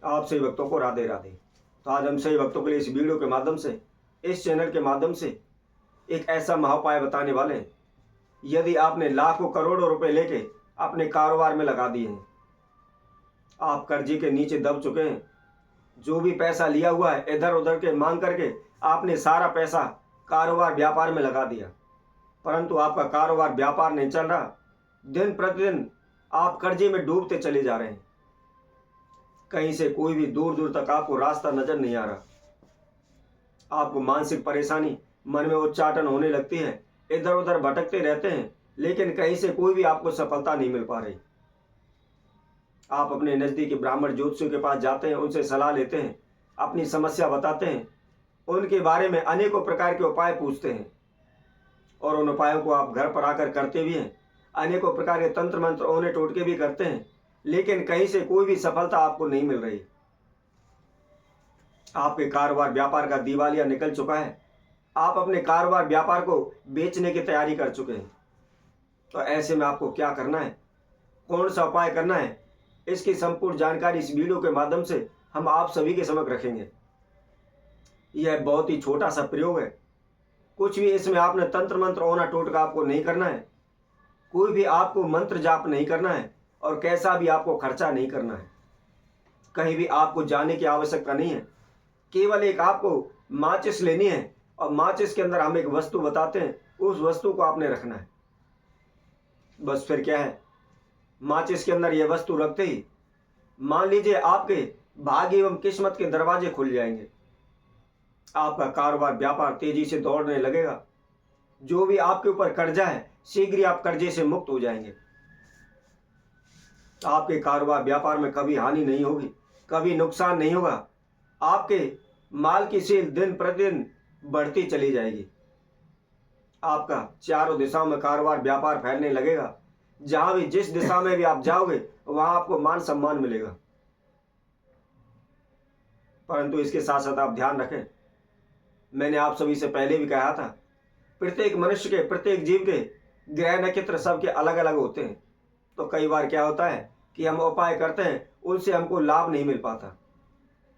आप सही भक्तों को राधे राधे। तो आज हम सही भक्तों के लिए इस वीडियो के माध्यम से, इस चैनल के माध्यम से एक ऐसा महाउपाय बताने वाले हैं। यदि आपने लाखों करोड़ों रुपए लेके अपने कारोबार में लगा दिए हैं, आप कर्जे के नीचे दब चुके हैं, जो भी पैसा लिया हुआ है इधर उधर के मांग करके आपने सारा पैसा कारोबार व्यापार में लगा दिया, परंतु आपका कारोबार व्यापार नहीं चल रहा। दिन प्रतिदिन आप कर्जे में डूबते चले जा रहे हैं। कहीं से कोई भी दूर दूर तक आपको रास्ता नजर नहीं आ रहा। आपको मानसिक परेशानी, मन में उच्चाटन होने लगती है, इधर उधर भटकते रहते हैं, लेकिन कहीं से कोई भी आपको सफलता नहीं मिल पा रही। आप अपने नज़दीकी ब्राह्मण ज्योतिषियों के पास जाते हैं, उनसे सलाह लेते हैं, अपनी समस्या बताते हैं, उनके बारे में अनेकों प्रकार के उपाय पूछते हैं और उन उपायों को आप घर पर आकर करते भी हैं। अनेकों प्रकार के तंत्र मंत्र ओने टोटके भी करते हैं, लेकिन कहीं से कोई भी सफलता आपको नहीं मिल रही। आपके कारोबार व्यापार का दिवालिया निकल चुका है। आप अपने कारोबार व्यापार को बेचने की तैयारी कर चुके हैं। तो ऐसे में आपको क्या करना है, कौन सा उपाय करना है, इसकी संपूर्ण जानकारी इस वीडियो के माध्यम से हम आप सभी के समक्ष रखेंगे। यह बहुत ही छोटा सा प्रयोग है। कुछ भी इसमें आपने तंत्र मंत्र ओना टोटका आपको नहीं करना है, कोई भी आपको मंत्र जाप नहीं करना है और कैसा भी आपको खर्चा नहीं करना है। कहीं भी आपको जाने की आवश्यकता नहीं है। केवल एक आपको माचिस लेनी है और माचिस के अंदर हम एक वस्तु बताते हैं, उस वस्तु को आपने रखना है। बस फिर क्या है, माचिस के अंदर यह वस्तु रखते ही मान लीजिए आपके भाग्य एवं किस्मत के दरवाजे खुल जाएंगे। आपका कारोबार व्यापार तेजी से दौड़ने लगेगा। जो भी आपके ऊपर कर्जा है, शीघ्र ही आप कर्जे से मुक्त हो जाएंगे। आपके कारोबार व्यापार में कभी हानि नहीं होगी, कभी नुकसान नहीं होगा। आपके माल की सेल दिन प्रतिदिन बढ़ती चली जाएगी। आपका चारों दिशाओं में कारोबार व्यापार फैलने लगेगा। जहां भी, जिस दिशा में भी आप जाओगे, वहां आपको मान सम्मान मिलेगा। परंतु इसके साथ साथ आप ध्यान रखें, मैंने आप सभी से पहले भी कहा था, प्रत्येक मनुष्य के, प्रत्येक जीव के ग्रह नक्षत्र सबके अलग अलग होते हैं। तो कई बार क्या होता है कि हम उपाय करते हैं, उनसे हमको लाभ नहीं मिल पाता।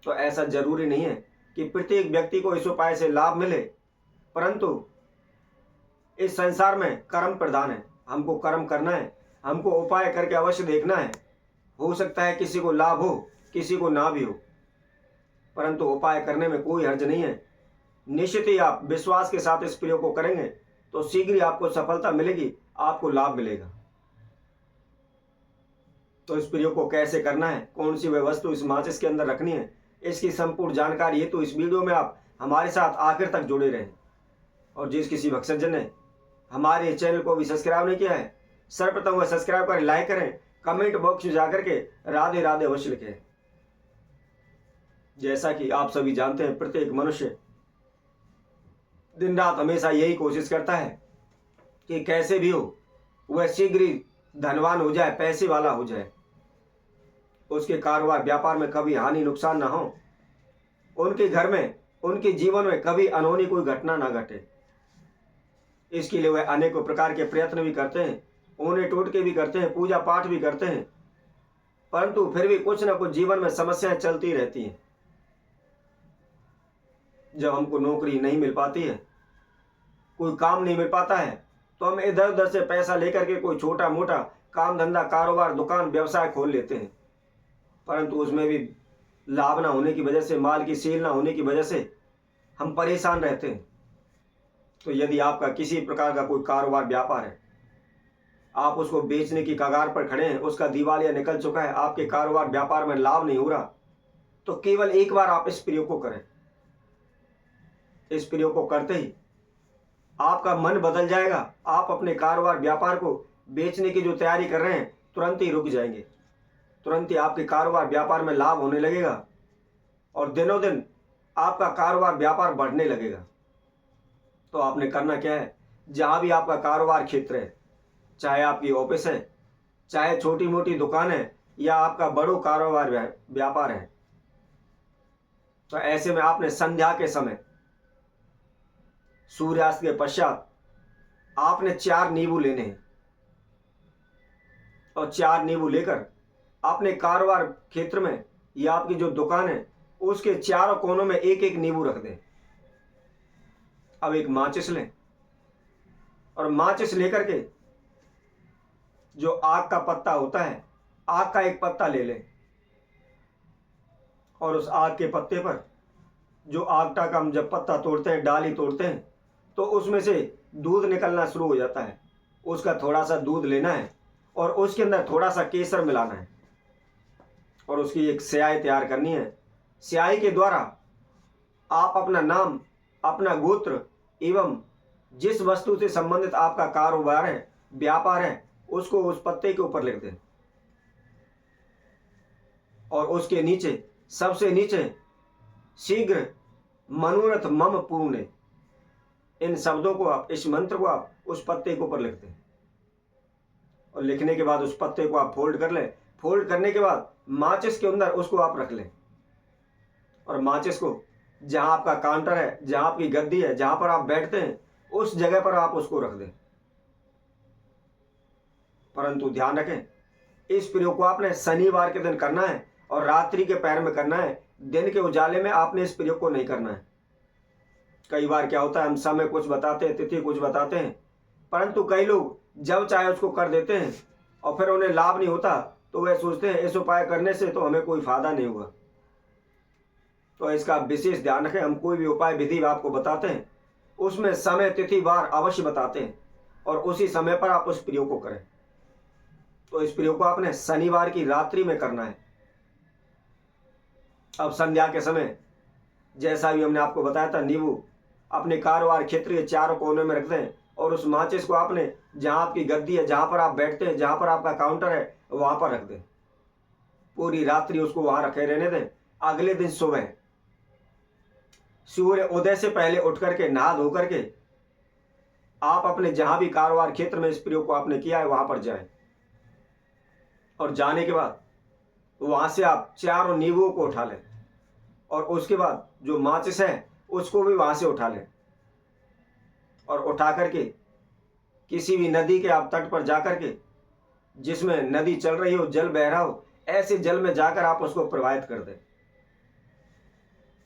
तो ऐसा जरूरी नहीं है कि प्रत्येक व्यक्ति को इस उपाय से लाभ मिले, परंतु इस संसार में कर्म प्रधान है। हमको कर्म करना है, हमको उपाय करके अवश्य देखना है। हो सकता है किसी को लाभ हो, किसी को ना भी हो, परंतु उपाय करने में कोई हर्ज नहीं है। निश्चित ही आप विश्वास के साथ इस प्रयोग को करेंगे तो शीघ्र ही आपको सफलता मिलेगी, आपको लाभ मिलेगा। तो इस प्रयोग को कैसे करना है, कौन सी वह वस्तु इस माचिस के अंदर रखनी है, इसकी संपूर्ण जानकारी है तो इस वीडियो में आप हमारे साथ आखिर तक जुड़े रहें। और जिस किसी भक्तजन ने हमारे चैनल को भी सब्सक्राइब नहीं किया है, सर्वप्रथम वह सब्सक्राइब करें, लाइक करें, कमेंट बॉक्स में जाकर के राधे राधे अवश्य लिखें। जैसा कि आप सभी जानते हैं, प्रत्येक मनुष्य दिन रात हमेशा यही कोशिश करता है कि कैसे भी हो वह शीघ्र ही धनवान हो जाए, पैसे वाला हो जाए, उसके कारोबार व्यापार में कभी हानि नुकसान ना हो, उनके घर में, उनके जीवन में कभी अनहोनी कोई घटना ना घटे। इसके लिए वह अनेकों प्रकार के प्रयत्न भी करते हैं, ओने टोटके भी करते हैं, पूजा पाठ भी करते हैं, परंतु फिर भी कुछ ना कुछ जीवन में समस्याएं चलती रहती हैं। जब हमको नौकरी नहीं मिल पाती है, कोई काम नहीं मिल पाता है, तो हम इधर उधर से पैसा लेकर के कोई छोटा मोटा काम धंधा, कारोबार, दुकान, व्यवसाय खोल लेते हैं, परंतु उसमें भी लाभ ना होने की वजह से, माल की सेल ना होने की वजह से हम परेशान रहते हैं। तो यदि आपका किसी प्रकार का कोई कारोबार व्यापार है, आप उसको बेचने की कगार पर खड़े हैं, उसका दिवालिया निकल चुका है, आपके कारोबार व्यापार में लाभ नहीं हो रहा, तो केवल एक बार आप इस प्रयोग को करें। इस प्रयोग को करते ही आपका मन बदल जाएगा। आप अपने कारोबार व्यापार को बेचने की जो तैयारी कर रहे हैं, तुरंत ही रुक जाएंगे। तुरंत ही आपके कारोबार व्यापार में लाभ होने लगेगा और दिनों दिन आपका कारोबार व्यापार बढ़ने लगेगा। तो आपने करना क्या है, जहां भी आपका कारोबार क्षेत्र है, चाहे आपकी ऑफिस है, चाहे छोटी मोटी दुकान है, या आपका बड़ो कारोबार व्यापार है, तो ऐसे में आपने संध्या के समय, सूर्यास्त के पश्चात आपने 4 नींबू लेने हैं और 4 नींबू लेकर अपने कारोबार क्षेत्र में या आपकी जो दुकान है उसके चारों कोनों में एक एक नींबू रख दें। अब एक माचिस लें और माचिस लेकर के जो आग का पत्ता होता है, आग का एक पत्ता ले लें और उस आग के पत्ते पर जो आगटा का हम जब पत्ता तोड़ते हैं, डाली तोड़ते हैं, तो उसमें से दूध निकलना शुरू हो जाता है। उसका थोड़ा सा दूध लेना है और उसके अंदर थोड़ा सा केसर मिलाना है और उसकी एक स्याही तैयार करनी है। स्याही के द्वारा आप अपना नाम, अपना गोत्र एवं जिस वस्तु से संबंधित आपका कारोबार है, व्यापार है, उसको उस पत्ते के ऊपर लिख दें और उसके नीचे, सबसे नीचे, शीघ्र मनोरथ मम पूर्ण, इन शब्दों को आप, इस मंत्र को आप उस पत्ते के ऊपर लिख दें और लिखने के बाद उस पत्ते को आप फोल्ड कर लें। फोल्ड करने के बाद माचिस के अंदर उसको आप रख लें और माचिस को जहां आपका काउंटर है, जहां आपकी गद्दी है, जहां पर आप बैठते हैं, उस जगह पर आप उसको रख दें। परंतु ध्यान रखें, इस प्रयोग को आपने शनिवार के दिन करना है और रात्रि के पैर में करना है। दिन के उजाले में आपने इस प्रयोग को नहीं करना है। कई बार क्या होता है, हम समय कुछ बताते हैं, तिथि कुछ बताते हैं, परंतु कई लोग जब चाहे उसको कर देते हैं और फिर उन्हें लाभ नहीं होता तो वे सोचते हैं इस उपाय करने से तो हमें कोई फायदा नहीं हुआ। तो इसका विशेष ध्यान रखें। हम कोई भी उपाय विधि आपको बताते हैं उसमें समय, तिथि, वार अवश्य बताते हैं और उसी समय पर आप उस प्रयोग को करें। तो इस प्रयोग को आपने शनिवार की रात्रि में करना है। अब संध्या के समय जैसा भी हमने आपको बताया था, नींबू अपने कारोबार क्षेत्र के चारों कोने में रख दें और उस माचिस को आपने जहां आपकी गद्दी है, जहां पर आप बैठते हैं, जहां पर आपका काउंटर है, वहां पर रख दें। पूरी रात्रि उसको वहां रखे रहने दें। अगले दिन सुबह सूर्य उदय से पहले उठ करके, नहा धो करके आप अपने जहां भी कारोबार क्षेत्र में इस प्रयोग को आपने किया है वहां पर जाएं और जाने के बाद वहां से आप चारों नींबुओं को उठा लें और उसके बाद जो माचिस है उसको भी वहां से उठा लें और उठा करके किसी भी नदी के आप तट पर जाकर के, जिसमें नदी चल रही हो, जल बह रहा हो, ऐसे जल में जाकर आप उसको प्रवाहित कर दें।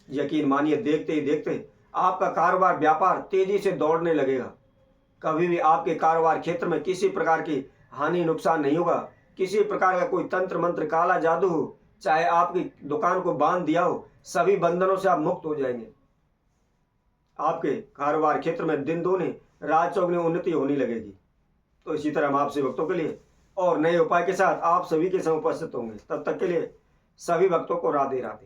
यकीन मानिए, देखते ही देखते आपका कारोबार, व्यापार तेजी से दौड़ने लगेगा। कभी भी आपके कारोबार क्षेत्र में किसी प्रकार की हानि, नुकसान नहीं होगा। किसी प्रकार का कोई तंत्र मंत्र, काला जादू हो, चाहे आपकी दुकान को बांध दिया हो, सभी बंधनों से आप मुक्त हो जाएंगे। आपके कारोबार क्षेत्र में दिन दूनी, रात चौगुनी उन्नति होने लगेगी। तो इसी तरह हम आपसे भक्तों के लिए और नए उपाय के साथ आप सभी के समय उपस्थित होंगे। तब तक के लिए सभी भक्तों को राधे राधे।